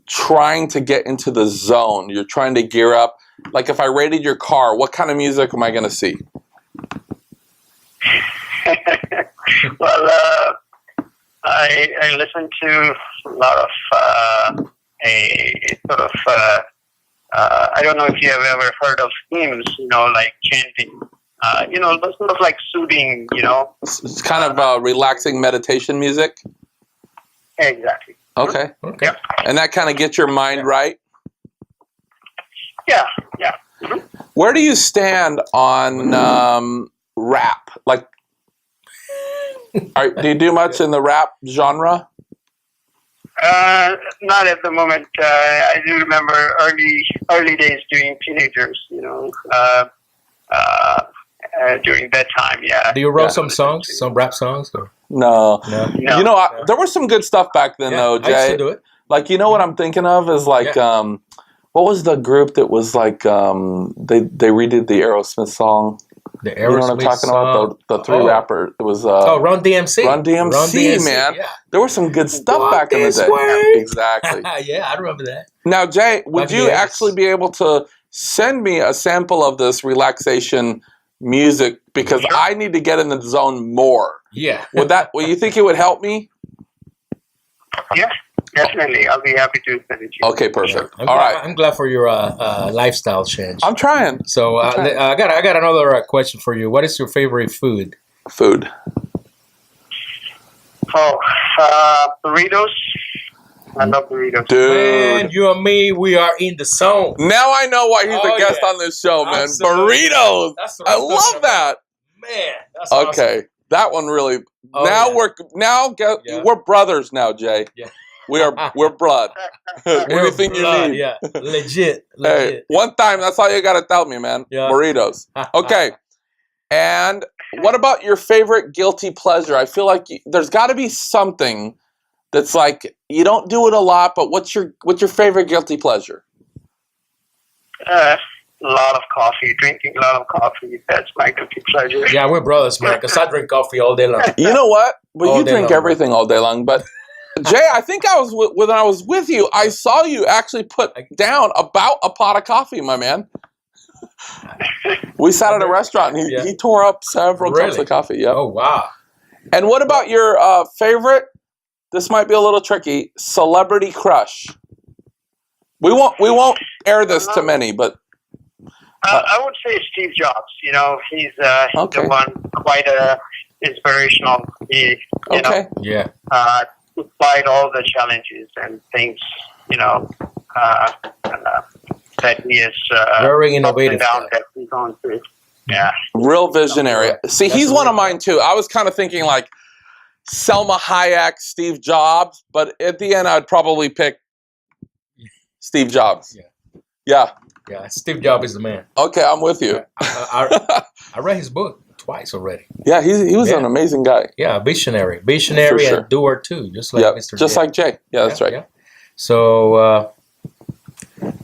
trying to get into the zone, you're trying to gear up. Like if I rated your car, what kind of music am I going to see? Well, I listen to a lot of a sort of I don't know if you have ever heard of hymns, like chanting. Those sort of like soothing, It's kind of relaxing meditation music. Exactly. Okay. Okay. Yep. And that kind of gets your mind right. Yeah. Yeah. Mhm. Where do you stand on rap? Like, do you do much in the rap genre? Not at the moment. I do remember early days during teenagers, during that time. Yeah. Do you write some songs, some rap songs? Or? No. No. No. There was some good stuff back then, though, I used Jay. to do it. Like, what I'm thinking of is like, what was the group that was like, they redid the Aerosmith song? The Aerosmith You know what I'm talking about? The three rappers. It was Run DMC. Run DMC, man. Yeah. There was some good stuff Walk back in the this day. way. Exactly. Yeah, I remember that. Now, Jay, would you Yes. actually be able to send me a sample of this relaxation music because Sure. I need to get in the zone more? Yeah. Would you think it would help me? Yeah. Definitely. I'll be happy to send it to you. Okay, perfect. I'm All glad, right. I'm glad for your lifestyle change. I'm trying. So Okay. I got another question for you. What is your favorite food? Food. Oh, burritos. I love burritos. Dude. Man, you and me, we are in the zone. Now I know why he's Oh, a guest yeah. on this show, man. Absolutely. Burritos. That's what I I'm talking love about. that. Man, that's Okay. awesome. That one really. Oh, now yeah. Yeah. we're brothers now, Jay. Yeah. We're blood. Anything you Blood, need. Yeah, legit. Hey, one time, that's all you got to tell me, man. Yeah. Burritos. Okay. And what about your favorite guilty pleasure? I feel like there's got to be something that's like you don't do it a lot, but what's your favorite guilty pleasure? lot of coffee, drinking a lot of coffee. That's my guilty pleasure. Yeah, we're brothers, man. Because I drink coffee all day long. You know what? But All you day drink long, everything all day long. But Jay, I think I was when I was with you, I saw you actually put down about a pot of coffee, my man. We sat at a restaurant and he tore up several cups of coffee. Yep. Oh, wow. And what about your favorite? This might be a little tricky. Celebrity crush. We won't air this to many, but I would say Steve Jobs. You know, he's the one quite inspirational. He, you know, despite all the challenges and things, you know, that he is very innovative. Down that he's on through. Yeah, real visionary. See, he's one of mine too. I was kind of thinking like Selma Hayek, Steve Jobs, but at the end, I'd probably pick Steve Jobs. Yeah. Steve Jobs is the man. Okay, I'm with you. I read his book twice already. Yeah, he was an amazing guy. Yeah, visionary sure. and doer too, just like Mr. Just J. like Jay. Yeah, that's right. Yeah. So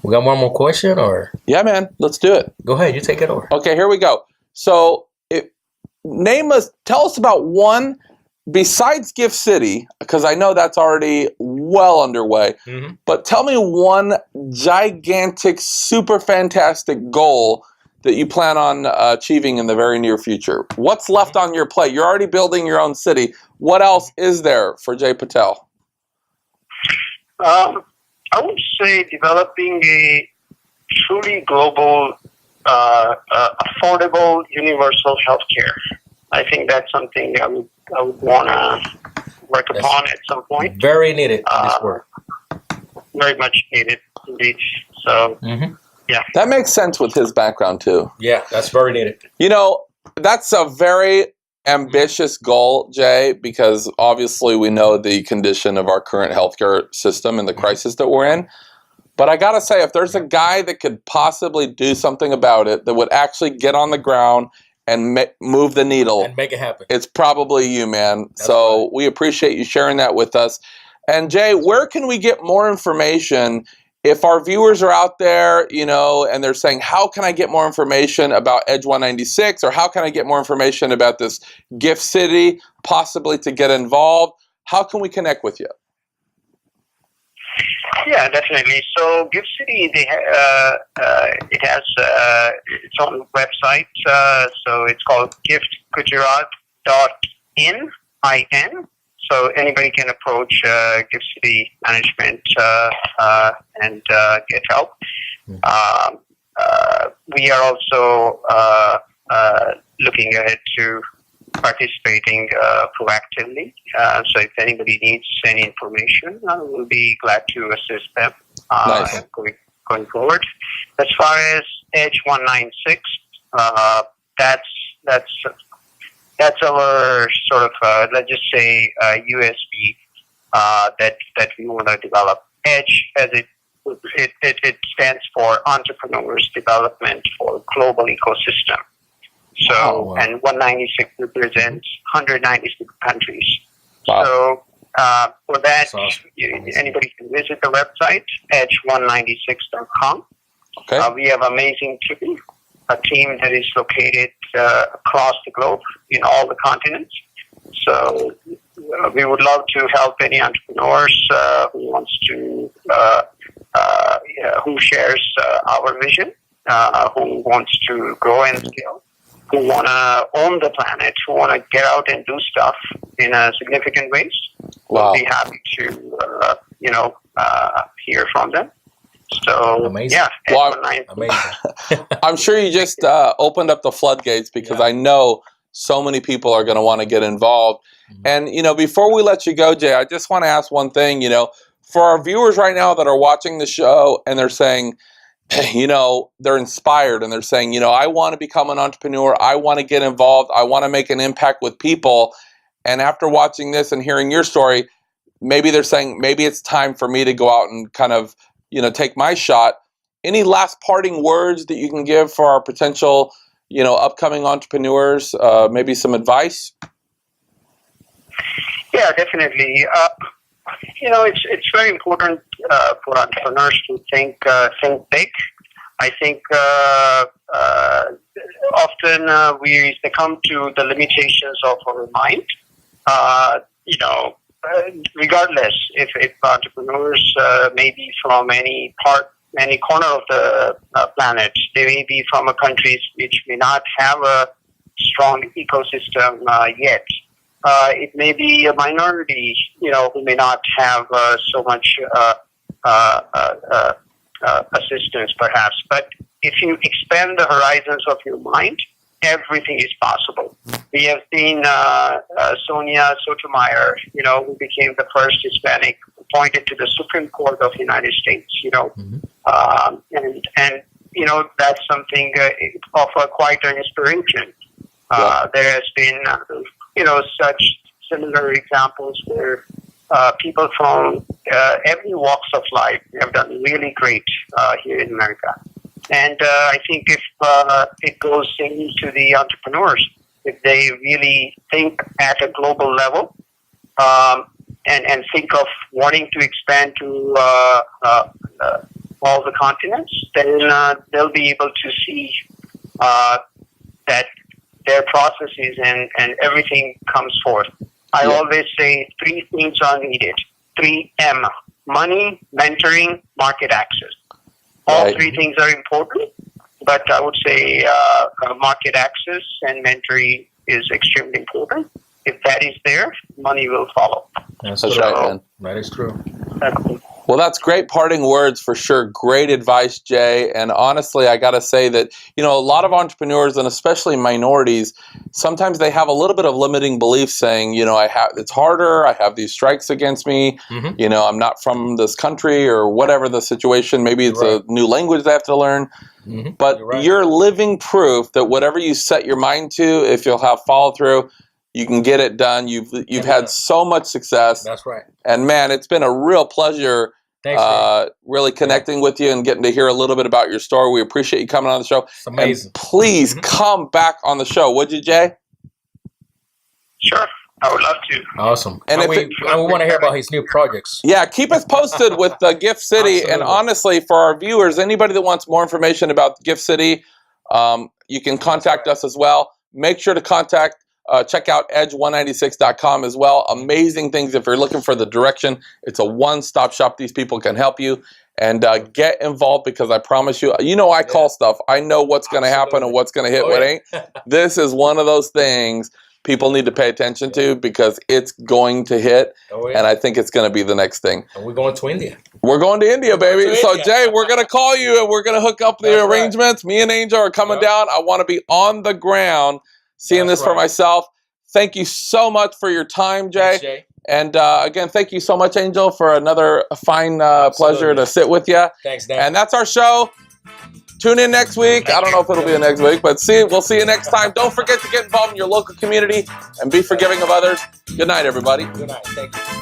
we got one more question, or yeah, man, let's do it. Go ahead, you take it over. Okay, here we go. So, tell us about one besides Gift City, because I know that's already well underway. Mm-hmm. But tell me one gigantic, super fantastic goal that you plan on achieving in the very near future. What's left on your plate? You're already building your own city. What else is there for Jay Patel? I would say developing a truly global, affordable, universal healthcare. I think that's something I would want to work upon at some point. Very needed in this work. Very much needed, indeed. So, yeah. That makes sense with his background, too. Yeah, that's very needed. You know, that's a very ambitious goal, Jay, because obviously we know the condition of our current healthcare system and the crisis that we're in. But I got to say, if there's a guy that could possibly do something about it, that would actually get on the ground and move the needle and make it happen, it's probably you, man. So we appreciate you sharing that with us. And Jay, where can we get more information if our viewers are out there, you know, and they're saying, how can I get more information about Edge 196, or how can I get more information about this Gift City, possibly to get involved? How can we connect with you? Yeah, definitely. So Gift City, it has its own website. So it's called giftgujarat.in. So anybody can approach Gift City management and get help. We are also looking ahead to participating proactively. So if anybody needs any information, we'll be glad to assist them going forward. As far as Edge 196, that's our sort of, let's just say, USB that we want to develop. Edge, as it stands for Entrepreneurs Development for Global Ecosystem. So, and 196 represents 196 countries. Wow. So, for that, anybody can visit the website, edge196.com. Okay. We have an amazing team, a team that is located across the globe in all the continents. So, we would love to help any entrepreneurs who wants to, who shares our vision, who wants to grow and scale, who want to own the planet, who want to get out and do stuff in a significant ways. We'll be happy to, hear from them. So, amazing. Yeah. Amazing. I'm sure you just opened up the floodgates, because I know so many people are going to want to get involved. Mm-hmm. And, you know, before we let you go, Jay, I just want to ask one thing, you know, for our viewers right now that are watching the show and they're saying, you know, they're inspired and they're saying, you know, I want to become an entrepreneur. I want to get involved. I want to make an impact with people. And after watching this and hearing your story, maybe they're saying, maybe it's time for me to go out and kind of, you know, take my shot. Any last parting words that you can give for our potential, you know, upcoming entrepreneurs? Maybe some advice? Yeah, definitely. You know, it's very important for entrepreneurs to think big. I think often we succumb to the limitations of our mind. Regardless if entrepreneurs may be from any corner of the planet, they may be from a countries which may not have a strong ecosystem yet. It may be a minority, who may not have so much assistance, perhaps. But if you expand the horizons of your mind, everything is possible. We have seen Sonia Sotomayor, who became the first Hispanic appointed to the Supreme Court of the United States, and that's something of quite an inspiration. There has been, such similar examples where people from every walks of life have done really great here in America. And I think if it goes into the entrepreneurs, if they really think at a global level and think of wanting to expand to all the continents, then they'll be able to see that their processes and everything comes forth. I always say 3 things are needed. 3M: money, mentoring, market access. All 3 things are important, but I would say market access and mentoring is extremely important. If that is there, money will follow. That's right, man. That is true. Well, that's great parting words for sure. Great advice, Jay. And honestly, I got to say that, a lot of entrepreneurs, and especially minorities, sometimes they have a little bit of limiting beliefs saying, it's harder. I have these strikes against me. Mm-hmm. I'm not from this country or whatever the situation. Maybe it's a new language they have to learn. Mm-hmm. But you're living proof that whatever you set your mind to, if you'll have follow through, you can get it done. You've had so much success. That's right. And man, it's been a real pleasure really connecting with you and getting to hear a little bit about your story. We appreciate you coming on the show. It's amazing. And please come back on the show, would you, Jay? Sure. I would love to. Awesome. And we want to hear about his new projects. Yeah, keep us posted with Gift City. Absolutely. And honestly, for our viewers, anybody that wants more information about Gift City, you can contact us as well. Make sure to check out edge196.com as well. Amazing things. If you're looking for the direction, it's a one-stop shop. These people can help you. And get involved, because I promise you, I call stuff. I know what's going to happen and what's going to hit, what ain't. This is one of those things people need to pay attention to, because it's going to hit. And I think it's going to be the next thing. And we're going to India. We're going to India, baby. So, Jay, we're going to call you and we're going to hook up the arrangements. Me and Angel are coming down. I want to be on the ground seeing this for myself. Thank you so much for your time, Jay. Thanks, Jay. And again, thank you so much, Angel, for another fine pleasure to sit with you. Thanks, Dan. And that's our show. Tune in next week. I don't know if it'll be next week, but we'll see you next time. Don't forget to get involved in your local community and be forgiving of others. Good night, everybody. Good night. Thank you.